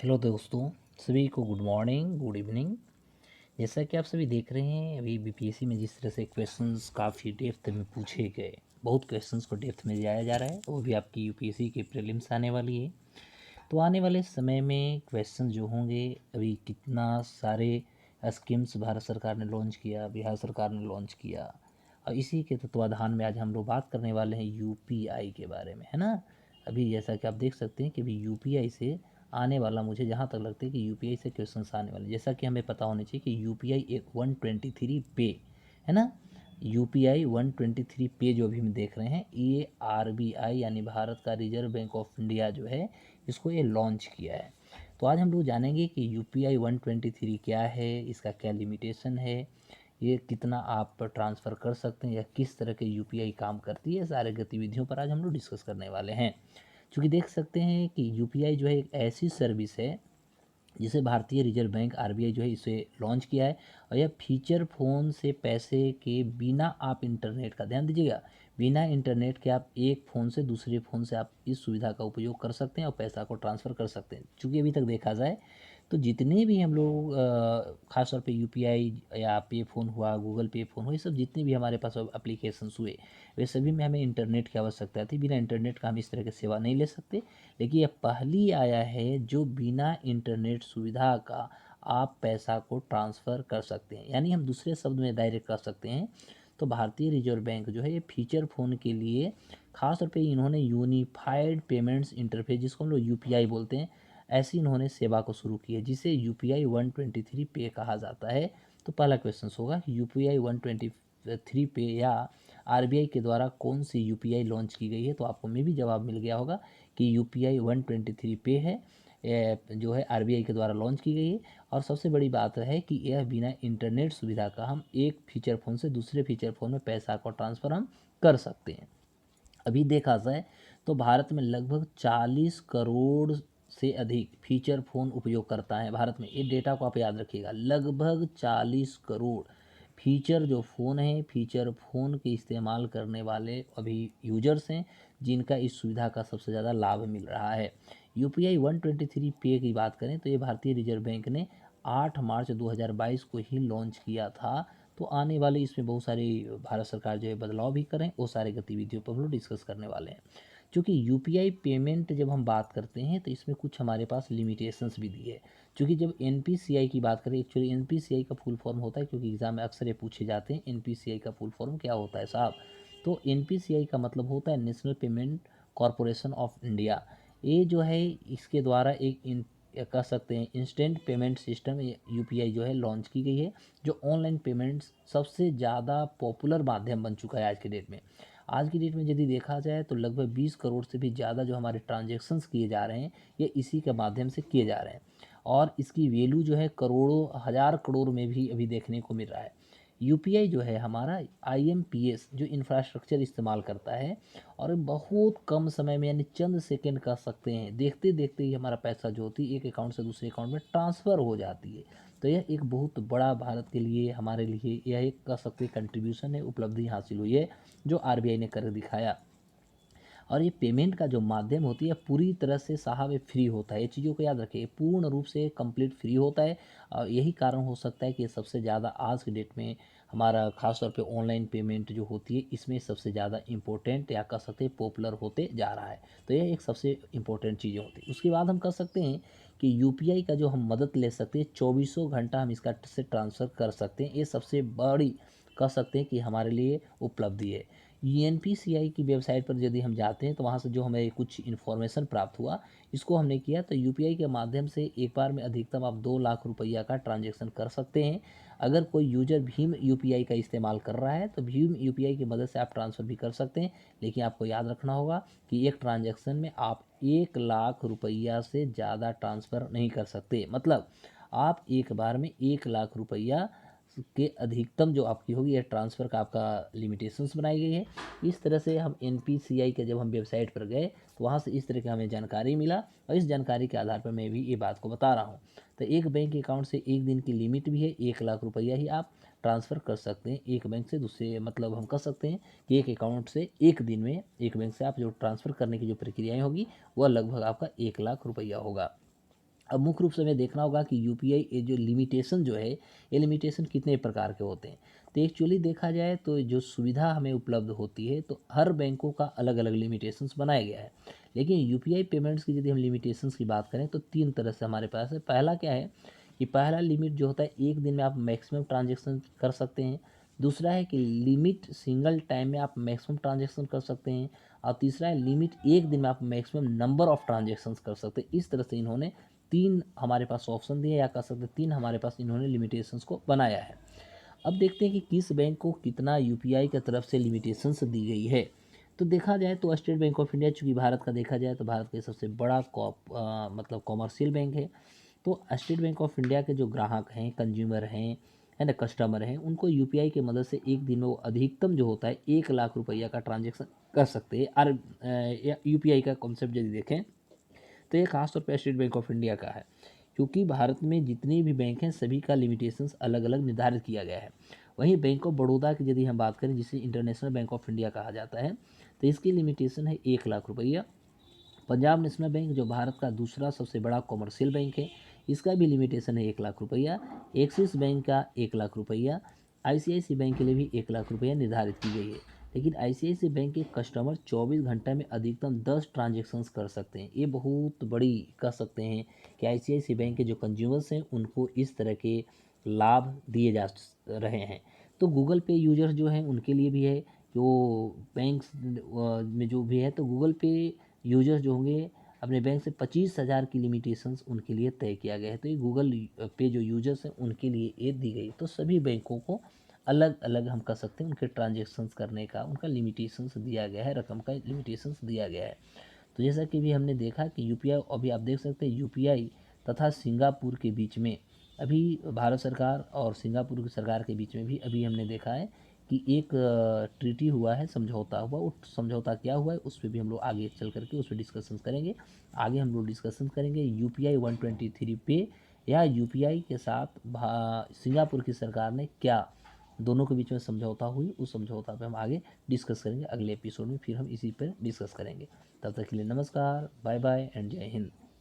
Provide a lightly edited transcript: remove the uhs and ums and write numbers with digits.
Hello दोस्तों, सभी को गुड मॉर्निंग, गुड इवनिंग। जैसा कि आप सभी देख रहे हैं, अभी बीपीएससी में जिस तरह से क्वेश्चंस काफ़ी डेप्थ में पूछे गए, बहुत क्वेश्चंस को डेप्थ में जाया जा रहा है, वो भी आपकी यूपीएससी के प्रीलिम्स आने वाली है। तो आने वाले समय में क्वेश्चन जो होंगे, अभी कितना सारे स्कीम्स भारत सरकार ने लॉन्च किया, बिहार सरकार ने लॉन्च किया, और इसी के तत्वाधान में आज हम लोग बात करने वाले हैं यूपीआई के बारे में, है ना। अभी जैसा कि आप देख सकते हैं कि अभी यूपीआई से आने वाला, मुझे जहाँ तक लगता है कि यूपीआई से क्वेश्चन आने वाले, जैसा कि हमें पता होना चाहिए कि यूपीआई एक 123 पे, है ना। यूपीआई 123 पे जो अभी हम देख रहे हैं, ये आरबीआई यानी भारत का रिजर्व बैंक ऑफ इंडिया जो है, इसको ये लॉन्च किया है। तो आज हम लोग जानेंगे कि यूपीआई 123 क्या है, इसका क्या लिमिटेशन है, ये कितना आप ट्रांसफ़र कर सकते हैं या किस तरह के यूपीआई काम करती है, सारे गतिविधियों पर आज हम लोग डिस्कस करने वाले हैं। क्योंकि देख सकते हैं कि यूपीआई जो है एक ऐसी सर्विस है जिसे भारतीय रिजर्व बैंक आरबीआई जो है इसे लॉन्च किया है। और यह फीचर फ़ोन से पैसे के बिना आप इंटरनेट का, ध्यान दीजिएगा, बिना इंटरनेट के आप एक फ़ोन से दूसरे फ़ोन से आप इस सुविधा का उपयोग कर सकते हैं और पैसा को ट्रांसफ़र कर सकते हैं। चूँकि अभी तक देखा जाए तो जितने भी हम लोग ख़ास तौर पे यूपीआई या पे फ़ोन हुआ, गूगल पे फ़ोन हुआ, ये सब जितने भी हमारे पास एप्लीकेशंस हुए, वे सभी में हमें इंटरनेट की आवश्यकता थी। बिना इंटरनेट का हम इस तरह की सेवा नहीं ले सकते। लेकिन यह पहली आया है जो बिना इंटरनेट सुविधा का आप पैसा को ट्रांसफ़र कर सकते हैं, यानी हम दूसरे शब्द में डायरेक्ट कर सकते हैं। तो भारतीय रिजर्व बैंक जो है ये फीचर फ़ोन के लिए ख़ास तौर पे इन्होंने यूनिफाइड पेमेंट्स इंटरफेस, जिसको हम लोग यूपीआई बोलते हैं, ऐसी इन्होंने सेवा को शुरू की है, जिसे यूपीआई 123 पे कहा जाता है। तो पहला क्वेश्चन होगा कि यूपीआई 123 पे या आरबीआई के द्वारा कौन सी यूपीआई लॉन्च की गई है। तो आपको में भी जवाब मिल गया होगा कि यूपीआई 123 पे है, जो है आरबीआई के द्वारा लॉन्च की गई है। और सबसे बड़ी बात है कि यह बिना इंटरनेट सुविधा का हम एक फीचर फ़ोन से दूसरे फीचर फ़ोन में पैसा को ट्रांसफ़र हम कर सकते हैं। अभी देखा जाए तो भारत में लगभग 40 करोड़ से अधिक फीचर फ़ोन उपयोग करता है भारत में। ये डेटा को आप याद रखिएगा, लगभग 40 करोड़ फीचर जो फ़ोन है, फीचर फ़ोन के इस्तेमाल करने वाले अभी यूजर्स हैं, जिनका इस सुविधा का सबसे ज़्यादा लाभ मिल रहा है। यूपीआई 123 पे की बात करें तो ये भारतीय रिजर्व बैंक ने 8 मार्च 2022 को ही लॉन्च किया था। तो आने वाले इसमें बहुत सारी भारत सरकार जो है बदलाव भी करें, वो सारे गतिविधियों पर हम लोग डिस्कस करने वाले हैं। क्योंकि यूपीआई पेमेंट जब हम बात करते हैं तो इसमें कुछ हमारे पास लिमिटेशंस भी दी है। क्योंकि जब एनपीसीआई की बात करें, एक्चुअली एनपीसीआई का फुल फॉर्म होता है, क्योंकि एग्जाम में अक्सर ये पूछे जाते हैं एनपीसीआई का फुल फॉर्म क्या होता है साहब। तो एनपीसीआई का मतलब होता है national payment corporation of India. ये जो है इसके द्वारा एक या कह सकते हैं इंस्टेंट पेमेंट सिस्टम यूपीआई जो है लॉन्च की गई है, जो ऑनलाइन पेमेंट्स सबसे ज़्यादा पॉपुलर माध्यम बन चुका है आज की डेट में। आज की डेट में यदि देखा जाए तो लगभग 20 करोड़ से भी ज़्यादा जो हमारे ट्रांजेक्शन्स किए जा रहे हैं, ये इसी के माध्यम से किए जा रहे हैं। और इसकी वैल्यू जो है करोड़ों, हज़ार करोड़ में भी अभी देखने को मिल रहा है। यूपीआई जो है हमारा आईएमपीएस जो इंफ्रास्ट्रक्चर इस्तेमाल करता है, और बहुत कम समय में यानी चंद सेकंड कह सकते हैं, देखते देखते ही हमारा पैसा जो होती है एक अकाउंट से दूसरे अकाउंट में ट्रांसफ़र हो जाती है। तो यह एक बहुत बड़ा भारत के लिए, हमारे लिए यह एक कह सकते हैं कंट्रीब्यूशन है, उपलब्धि हासिल हुई है जो आरबीआई ने कर दिखाया। और ये पेमेंट का जो माध्यम होती है पूरी तरह से साहब ये फ्री होता है, ये चीज़ों को याद रखिए, पूर्ण रूप से कंप्लीट फ्री होता है। और यही कारण हो सकता है कि ये सबसे ज़्यादा आज की डेट में हमारा खास तौर पे ऑनलाइन पेमेंट जो होती है इसमें सबसे ज़्यादा इम्पोर्टेंट या कह सकते हैं पॉपुलर होते जा रहा है। तो यह एक सबसे इम्पोर्टेंट चीज़ें होती है। उसके बाद हम कह सकते हैं कि यूपीआई का जो हम मदद ले सकते हैं, चौबीसों घंटा हम इसका से ट्रांसफ़र कर सकते हैं। ये सबसे बड़ी कह सकते हैं कि हमारे लिए उपलब्धि है। एनपीसीआई की वेबसाइट पर यदि हम जाते हैं तो वहाँ से जो हमें कुछ इन्फॉर्मेशन प्राप्त हुआ, इसको हमने किया तो यूपीआई के माध्यम से एक बार में अधिकतम आप 2 लाख रुपया का ट्रांजैक्शन कर सकते हैं। अगर कोई यूजर भीम यूपीआई का इस्तेमाल कर रहा है तो भीम यूपीआई की मदद से आप ट्रांसफ़र भी कर सकते हैं। लेकिन आपको याद रखना होगा कि एक ट्रांजैक्शन में आप 1 लाख रुपया से ज़्यादा ट्रांसफ़र नहीं कर सकते। मतलब आप एक बार में 1 लाख रुपया के अधिकतम जो आपकी होगी, यह ट्रांसफ़र का आपका लिमिटेशंस बनाई गई है। इस तरह से हम एनपीसीआई के जब हम वेबसाइट पर गए तो वहाँ से इस तरह की हमें जानकारी मिला, और इस जानकारी के आधार पर मैं भी ये बात को बता रहा हूँ। तो एक बैंक अकाउंट से एक दिन की लिमिट भी है, 1 लाख रुपया ही आप ट्रांसफ़र कर सकते हैं एक बैंक से दूसरे, मतलब हम कह सकते हैं कि एक अकाउंट से एक दिन में एक बैंक से आप जो ट्रांसफ़र करने की जो प्रक्रियाएँ होगी वह लगभग आपका 1 लाख रुपया होगा। अब मुख्य रूप से हमें देखना होगा कि यूपीआई ये जो लिमिटेशन जो है, ये लिमिटेशन कितने प्रकार के होते हैं। तो एक्चुअली देखा जाए तो जो सुविधा हमें उपलब्ध होती है तो हर बैंकों का अलग अलग लिमिटेशंस बनाया गया है। लेकिन यूपीआई पेमेंट्स की यदि हम लिमिटेशंस की बात करें तो तीन तरह से हमारे पास है। पहला क्या है कि पहला लिमिट जो होता है एक दिन में आप मैक्सिमम ट्रांजेक्शन कर सकते हैं। दूसरा है कि लिमिट सिंगल टाइम में आप मैक्सिमम ट्रांजेक्शन कर सकते हैं। और तीसरा है लिमिट एक दिन में आप मैक्सिमम नंबर ऑफ ट्रांजेक्शन्स कर सकते हैं। इस तरह से इन्होंने तीन हमारे पास ऑप्शन दिए या कह सकते हैं तीन हमारे पास इन्होंने लिमिटेशंस को बनाया है। अब देखते हैं कि किस बैंक को कितना यूपीआई की तरफ से लिमिटेशंस दी गई है। तो देखा जाए तो स्टेट बैंक ऑफ इंडिया, चूँकि भारत का देखा जाए तो भारत का सबसे बड़ा मतलब कॉमर्शियल बैंक है। तो स्टेट बैंक ऑफ इंडिया के जो ग्राहक हैं, कंज्यूमर हैं, है ना, कस्टमर हैं, उनको यूपीआई की मदद से एक दिन में वो अधिकतम जो होता है 1 लाख रुपया का ट्रांजेक्शन कर सकते हैं। और यूपीआई का कॉन्सेप्ट यदि देखें तो ये खासतौर पर स्टेट बैंक ऑफ इंडिया का है, क्योंकि भारत में जितने भी बैंक हैं सभी का लिमिटेशंस अलग अलग निर्धारित किया गया है। वहीं बैंक ऑफ बड़ौदा की यदि हम बात करें, जिसे इंटरनेशनल बैंक ऑफ इंडिया कहा जाता है, तो इसकी लिमिटेशन है 1 लाख रुपया। पंजाब नेशनल बैंक जो भारत का दूसरा सबसे बड़ा कॉमर्शियल बैंक है, इसका भी लिमिटेशन है 1 लाख रुपया। एक्सिस बैंक का 1 लाख रुपया। आईसीआईसी बैंक के लिए भी 1 लाख रुपया निर्धारित की गई है। लेकिन आईसीआईसी बैंक के कस्टमर 24 घंटे में अधिकतम 10 ट्रांजेक्शन्स कर सकते हैं। ये बहुत बड़ी कह सकते हैं कि आईसीआईसी बैंक के जो कंज्यूमर्स हैं उनको इस तरह के लाभ दिए जा रहे हैं। तो गूगल पे यूजर्स जो हैं उनके लिए भी है, जो बैंक्स में जो भी है, तो गूगल पे यूजर्स जो होंगे अपने बैंक से 25,000 की लिमिटेशंस उनके लिए तय किया गया है। तो ये गूगल पे जो यूजर्स हैं उनके लिए ये दी गई। तो सभी बैंकों को अलग अलग हम कह सकते हैं उनके ट्रांजेक्शन्स करने का उनका लिमिटेशंस दिया गया है, रकम का लिमिटेशंस दिया गया है। तो जैसा कि भी हमने देखा कि यूपीआई, अभी आप देख सकते हैं यूपीआई तथा सिंगापुर के बीच में अभी भारत सरकार और सिंगापुर की सरकार के बीच में भी अभी हमने देखा है कि एक ट्रीटी हुआ है, समझौता हुआ। वो समझौता क्या हुआ है उस पर भी हम लोग आगे चल करके उस पर डिस्कशन करेंगे। आगे हम लोग डिस्कशन करेंगे यूपीआई 123 पे या यूपीआई के साथ सिंगापुर की सरकार ने क्या दोनों के बीच में समझौता हुई, उस समझौता पे हम आगे डिस्कस करेंगे। अगले एपिसोड में फिर हम इसी पर डिस्कस करेंगे। तब तक के लिए नमस्कार, बाय बाय एंड जय हिंद।